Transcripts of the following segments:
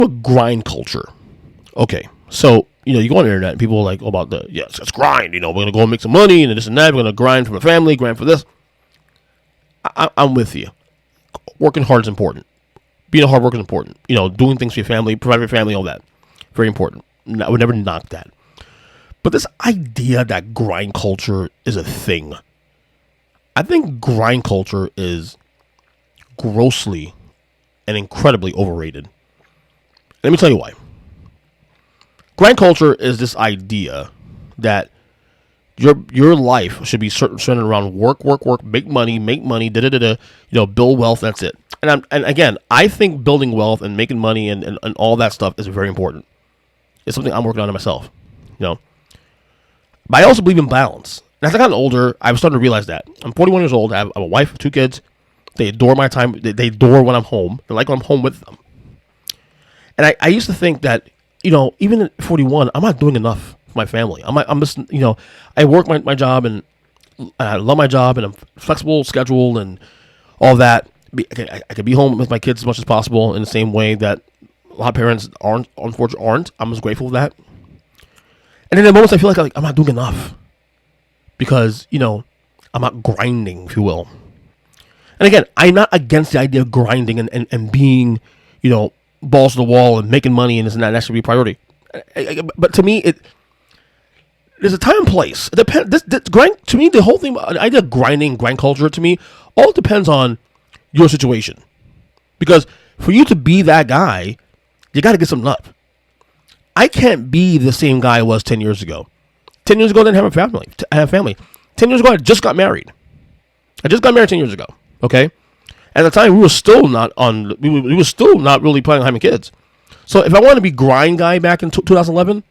with grind culture. Okay, so you go on the internet and people are like, about let's grind. We're gonna go and make some money and this and that. We're gonna grind for the family, grind for this. I'm with you. Working hard is important. Being a hard worker is important. Doing things for your family, providing for your family, all that, very important. I would never knock that. But this idea that grind culture is a thing, I think grind culture is grossly and incredibly overrated. Let me tell you why. Grind culture is this idea that your life should be centered around work, make money, build wealth. That's it. And again, I think building wealth and making money and all that stuff is very important. It's something I'm working on myself. But I also believe in balance. And as I got older, I was starting to realize that. I'm 41 years old. I have a wife, 2 kids. They adore my time. They adore when I'm home. They like when I'm home with them. And I used to think that, even at 41, I'm not doing enough for my family. I'm just, I work my job and I love my job and I'm flexible schedule and all that. I could be home with my kids as much as possible in the same way that a lot of parents unfortunately aren't. I'm just grateful for that. And then in moments I feel like I'm not doing enough because, I'm not grinding, if you will. And again, I'm not against the idea of grinding and being, balls to the wall and making money and this and that. That should be a priority. But to me, there's a time and place. It depends. This grind, to me, the whole thing, the idea of grinding, grind culture, to me, all depends on your situation. Because for you to be that guy, you got to get something up. I can't be the same guy I was 10 years ago. 10 years ago, I didn't have a family. I have a family. 10 years ago, I just got married. I just got married 10 years ago. Okay? At the time, we were still not really planning on having kids. So if I wanted to be grind guy back in 2011,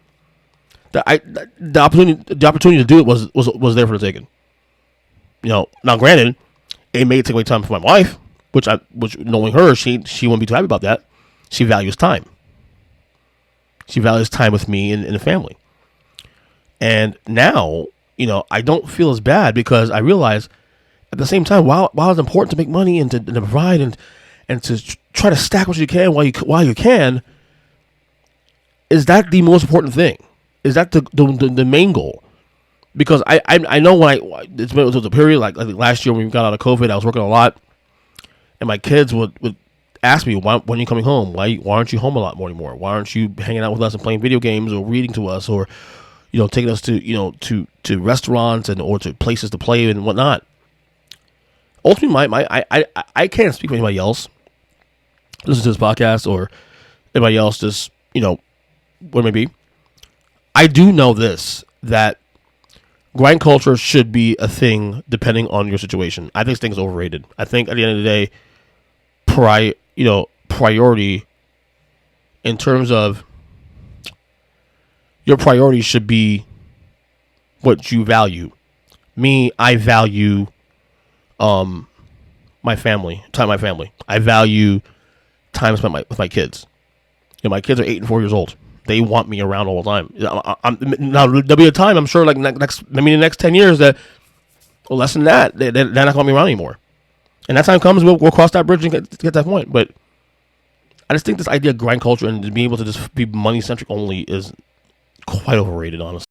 the opportunity to do it was there for the taking. Now granted, it may take away time for my wife, which knowing her, she wouldn't be too happy about that. She values time. She values time with me and the family. And now, I don't feel as bad because I realize at the same time, while it's important to make money and to provide and to try to stack what you can while you can, is that the most important thing? Is that the main goal? Because I know when it was a period like last year when we got out of COVID, I was working a lot, and my kids would ask me, when are you coming home? Why aren't you home a lot more anymore? Why aren't you hanging out with us and playing video games or reading to us or taking us to restaurants or to places to play and whatnot? Ultimately, I can't speak for anybody else. Listen to this podcast or anybody else, just what it may be. I do know this, that grind culture should be a thing depending on your situation. I think this thing's overrated. I think at the end of the day, priority in terms of your priority should be what you value. Me, I value my family, time with my family. I value time spent with my kids. My kids are 8 and 4 years old. They want me around all the time. Now there'll be a time, I'm sure, like the next 10 years that, well, less than that, they're not going to be around anymore. And that time comes, we'll cross that bridge and get to that point. But I just think this idea of grind culture and being able to just be money centric only is quite overrated, honestly.